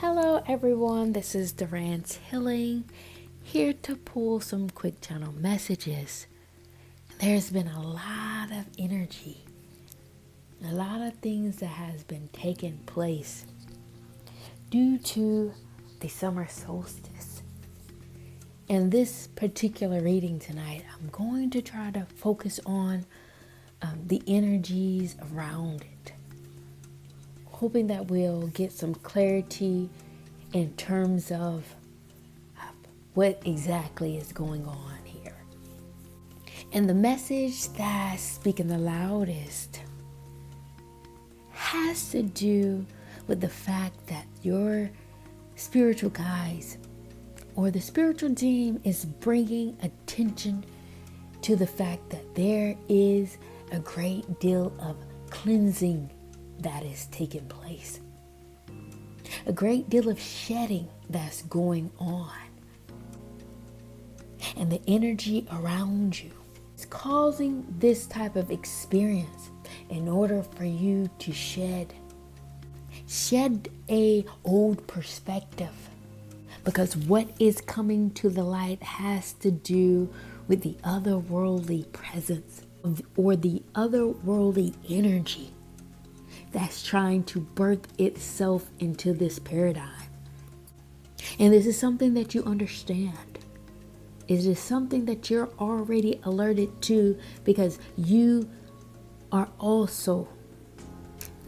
Hello everyone, this is Durant's Healing, here to pull some quick channel messages. There's been a lot of energy, a lot of things that has been taking place due to the summer solstice. In this particular reading tonight, I'm going to try to focus on the energies around it, hoping that we'll get some clarity in terms of what exactly is going on here. And the message that's speaking the loudest has to do with the fact that your spiritual guides or the spiritual team is bringing attention to the fact that there is a great deal of cleansing that is taking place. A great deal of shedding that's going on. And the energy around you is causing this type of experience in order for you to shed a old perspective. Because what is coming to the light has to do with the otherworldly presence or the otherworldly energy that's trying to birth itself into this paradigm. And this is something that you understand. It is something that you're already alerted to because you are also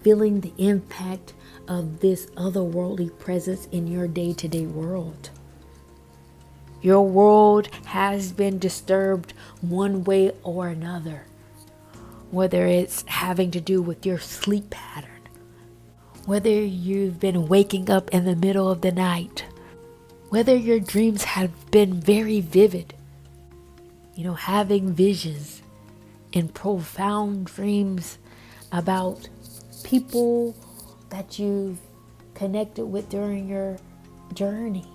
feeling the impact of this otherworldly presence in your day-to-day world. Your world has been disturbed one way or another. Whether it's having to do with your sleep pattern, whether you've been waking up in the middle of the night, whether your dreams have been very vivid, having visions and profound dreams about people that you've connected with during your journey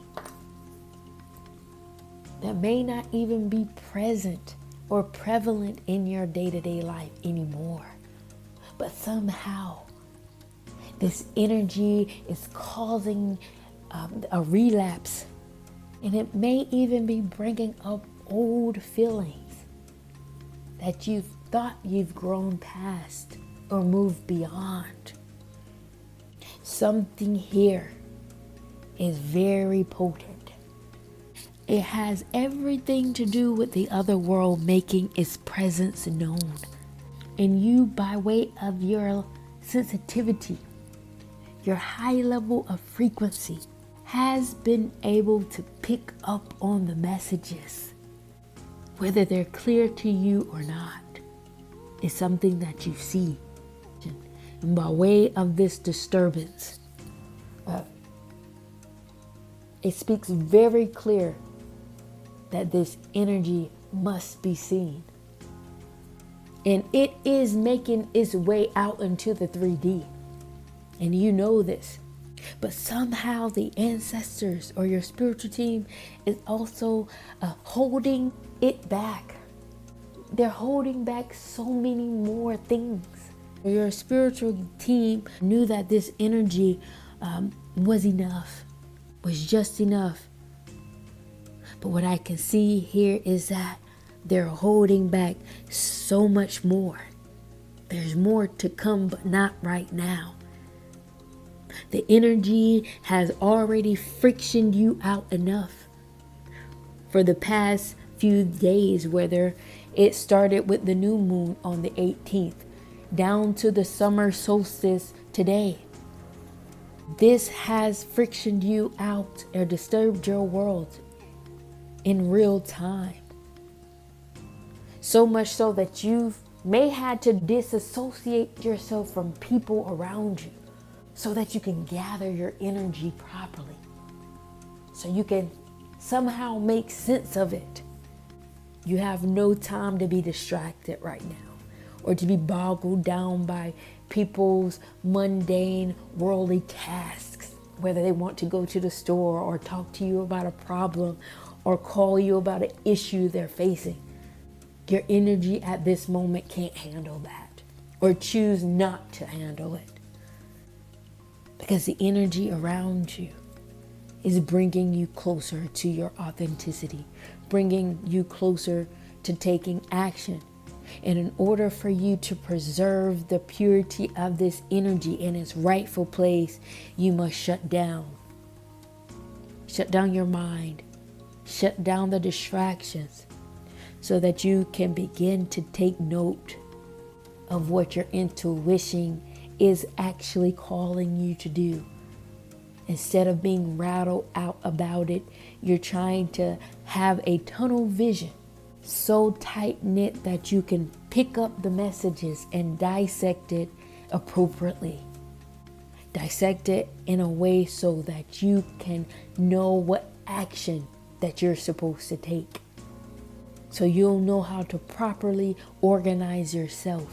that may not even be present or prevalent in your day-to-day life anymore. But somehow this energy is causing a relapse, and it may even be bringing up old feelings that you've thought you've grown past or moved beyond. Something here is very potent. It has everything to do with the other world making its presence known. And you, by way of your sensitivity, your high level of frequency, has been able to pick up on the messages. Whether they're clear to you or not, is something that you see. And by way of this disturbance, it speaks very clear that this energy must be seen. And it is making its way out into the 3D. And you know this. But somehow the ancestors or your spiritual team is also holding it back. They're holding back so many more things. Your spiritual team knew that this energy was enough, was just enough. But what I can see here is that they're holding back so much more. There's more to come, but not right now. The energy has already frictioned you out enough for the past few days, whether it started with the new moon on the 18th, down to the summer solstice today. This has frictioned you out or disturbed your world in real time. So much so that you may had to disassociate yourself from people around you so that you can gather your energy properly. So you can somehow make sense of it. You have no time to be distracted right now or to be boggled down by people's mundane worldly tasks, whether they want to go to the store or talk to you about a problem or call you about an issue they're facing. Your energy at this moment can't handle that, or choose not to handle it. Because the energy around you is bringing you closer to your authenticity, bringing you closer to taking action. And in order for you to preserve the purity of this energy in its rightful place, you must shut down. Shut down your mind. Shut down the distractions so that you can begin to take note of what your intuition is actually calling you to do. Instead of being rattled out about it, you're trying to have a tunnel vision so tight-knit that you can pick up the messages and dissect it appropriately. Dissect it in a way so that you can know what action that you're supposed to take. So you'll know how to properly organize yourself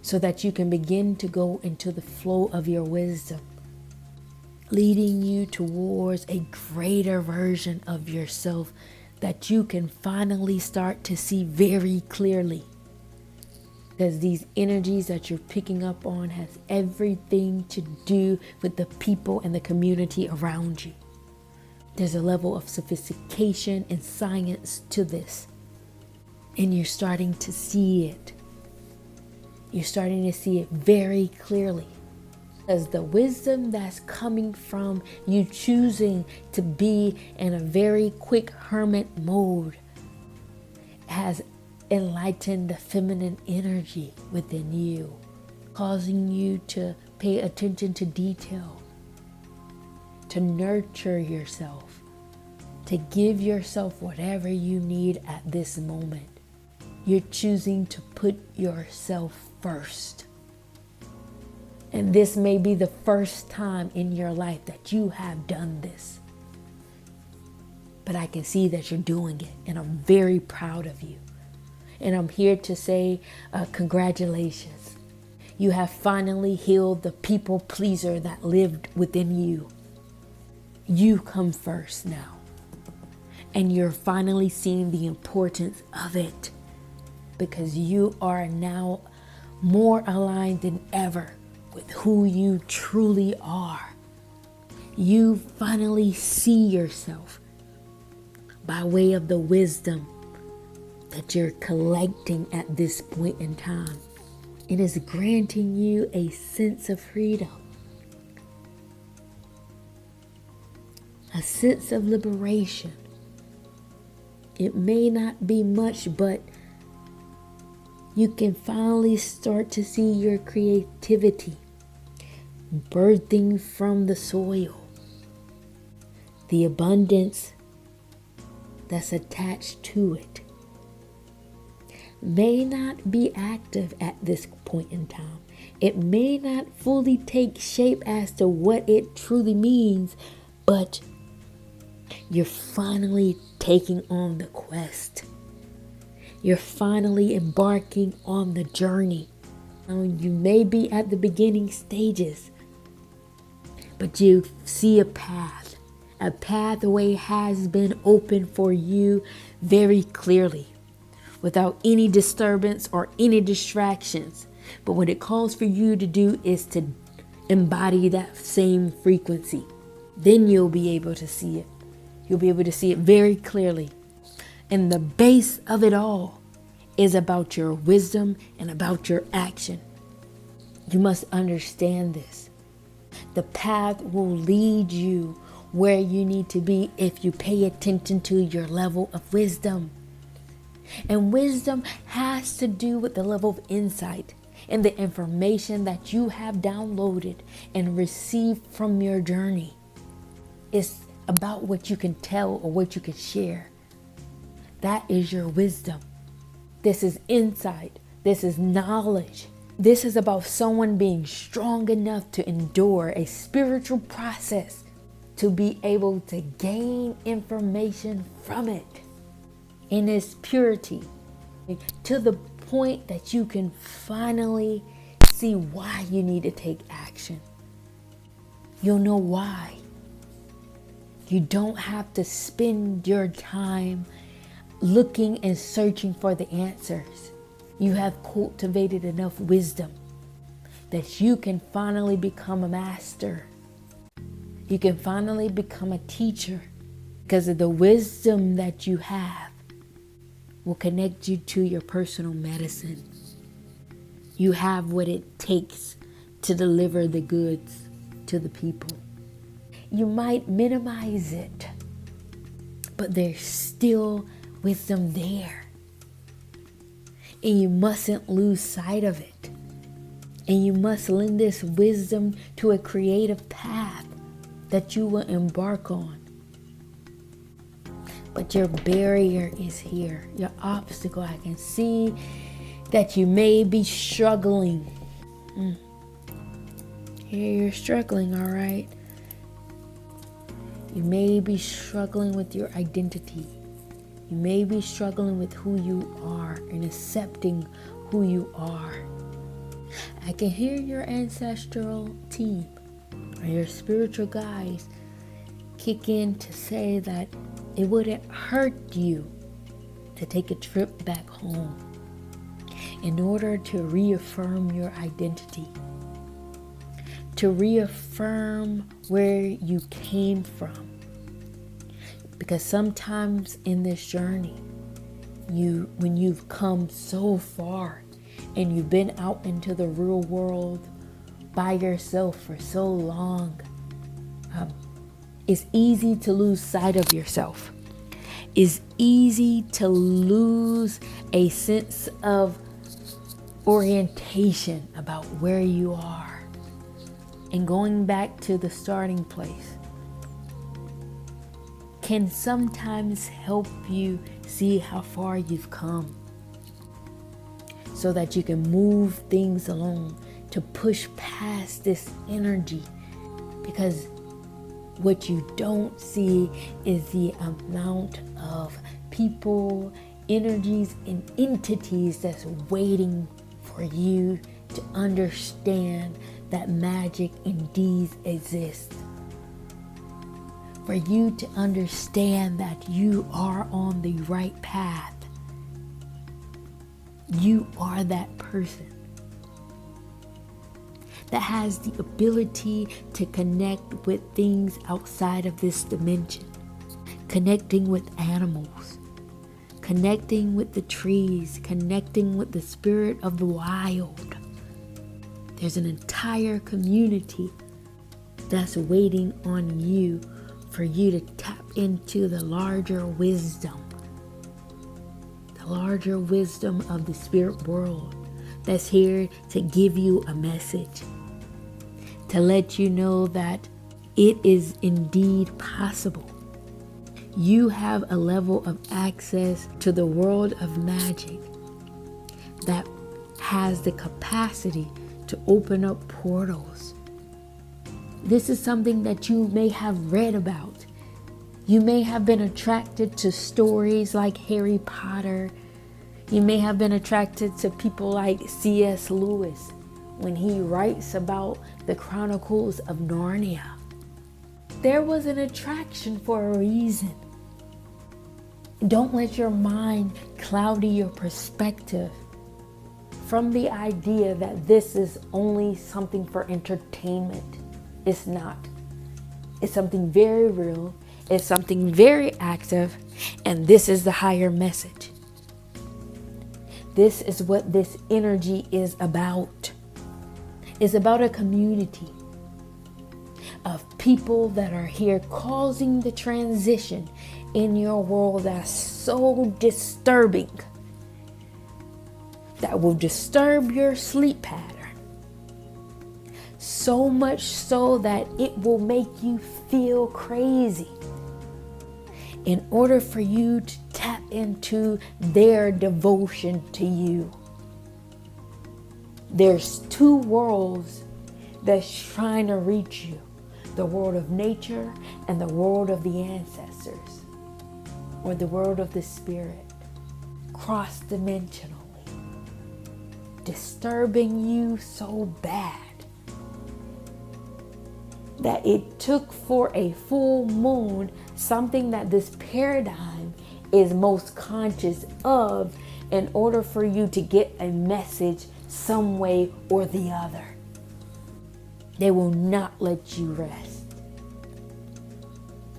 so that you can begin to go into the flow of your wisdom, leading you towards a greater version of yourself that you can finally start to see very clearly. Because these energies that you're picking up on has everything to do with the people and the community around you. There's a level of sophistication and science to this. And you're starting to see it. You're starting to see it very clearly. As the wisdom that's coming from you choosing to be in a very quick hermit mode has enlightened the feminine energy within you, causing you to pay attention to detail, to nurture yourself, to give yourself whatever you need at this moment. You're choosing to put yourself first. And this may be the first time in your life that you have done this. But I can see that you're doing it, and I'm very proud of you. And I'm here to say congratulations. You have finally healed the people pleaser that lived within you. You come first now. And you're finally seeing the importance of it, because you are now more aligned than ever with who you truly are. You finally see yourself by way of the wisdom that you're collecting at this point in time. It is granting you a sense of freedom, a sense of liberation. It may not be much, but you can finally start to see your creativity birthing from the soil. The abundance that's attached to it may not be active at this point in time. It may not fully take shape as to what it truly means, but you're finally taking on the quest. You're finally embarking on the journey. Now, you may be at the beginning stages, but you see a path. A pathway has been opened for you very clearly, without any disturbance or any distractions. But what it calls for you to do is to embody that same frequency. Then you'll be able to see it. You'll be able to see it very clearly. And the base of it all is about your wisdom and about your action. You must understand this. The path will lead you where you need to be if you pay attention to your level of wisdom. And wisdom has to do with the level of insight and the information that you have downloaded and received from your journey. It's about what you can tell or what you can share. That is your wisdom. This is insight. This is knowledge. This is about someone being strong enough to endure a spiritual process to be able to gain information from it in its purity, to the point that you can finally see why you need to take action. You'll know why. You don't have to spend your time looking and searching for the answers. You have cultivated enough wisdom that you can finally become a master You can finally become a teacher because of the wisdom that you have will connect you to your personal medicine. You have what it takes to deliver the goods to the people. You might minimize it, but there's still wisdom there. And you mustn't lose sight of it. And you must lend this wisdom to a creative path that you will embark on. But your barrier is here, your obstacle. I can see that you may be struggling. Here you're struggling, all right? You may be struggling with your identity. You may be struggling with who you are and accepting who you are. I can hear your ancestral team or your spiritual guides kick in to say that it wouldn't hurt you to take a trip back home in order to reaffirm your identity, to reaffirm where you came from. Because sometimes in this journey, when you've come so far and you've been out into the real world by yourself for so long, it's easy to lose sight of yourself. It's easy to lose a sense of orientation about where you are. And going back to the starting place can sometimes help you see how far you've come, so that you can move things along to push past this energy. Because what you don't see is the amount of people, energies, and entities that's waiting for you to understand that magic indeed exists. For you to understand that you are on the right path. You are that person that has the ability to connect with things outside of this dimension. Connecting with animals, connecting with the trees, connecting with the spirit of the wild. There's an entire community that's waiting on you for you to tap into the larger wisdom of the spirit world that's here to give you a message, to let you know that it is indeed possible. You have a level of access to the world of magic that has the capacity to open up portals. This is something that you may have read about. You may have been attracted to stories like Harry Potter. You may have been attracted to people like C.S. Lewis when he writes about the Chronicles of Narnia. There was an attraction for a reason. Don't let your mind cloud your perspective from the idea that this is only something for entertainment. It's not. It's something very real. It's something very active. And this is the higher message. This is what this energy is about. It's about a community of people that are here causing the transition in your world that's so disturbing, that will disturb your sleep pattern. So much so that it will make you feel crazy. In order for you to tap into their devotion to you. There's two worlds that's trying to reach you. The world of nature and the world of the ancestors. Or the world of the spirit. Cross-dimensionally. Disturbing you so bad that it took for a full moon, something that this paradigm is most conscious of, in order for you to get a message some way or the other. They will not let you rest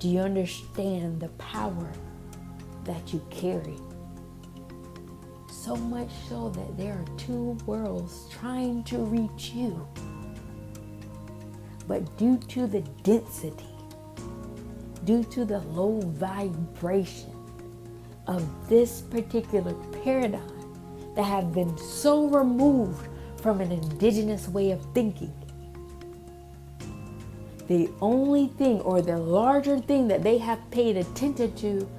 Do you understand the power that you carry? So much so that there are two worlds trying to reach you. But due to the density, due to the low vibration of this particular paradigm that have been so removed from an indigenous way of thinking, the only thing or the larger thing that they have paid attention to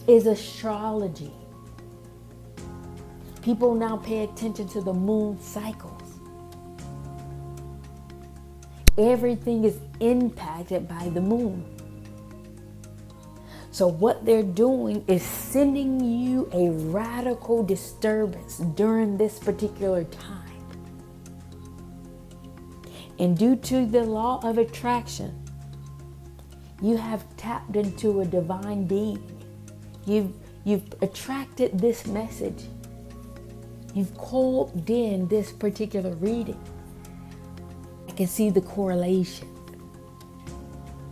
is astrology. People now pay attention to the moon cycles. Everything is impacted by the moon. So what they're doing is sending you a radical disturbance during this particular time. And due to the law of attraction, you have tapped into a divine being. You've attracted this message. You've called in this particular reading. I can see the correlation.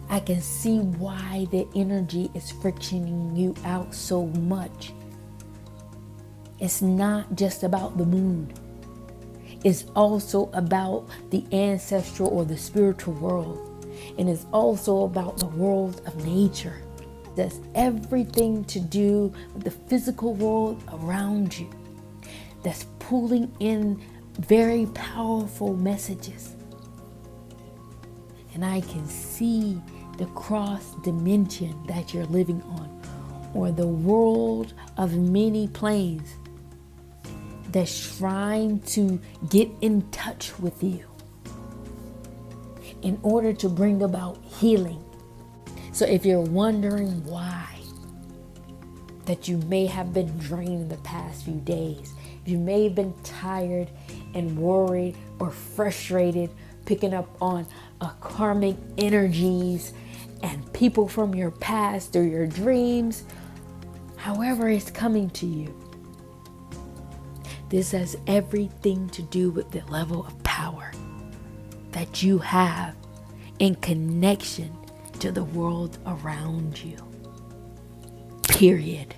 I can see why the energy is frictioning you out so much. It's not just about the moon. It's also about the ancestral or the spiritual world. And it's also about the world of nature. That's everything to do with the physical world around you. That's pulling in very powerful messages. And I can see the cross dimension that you're living on, or the world of many planes that's trying to get in touch with you in order to bring about healing. So if you're wondering why that you may have been drained the past few days, you may have been tired and worried or frustrated, picking up on karmic energies and people from your past or your dreams, however it's coming to you. This has everything to do with the level of power that you have in connection to the world around you. Period.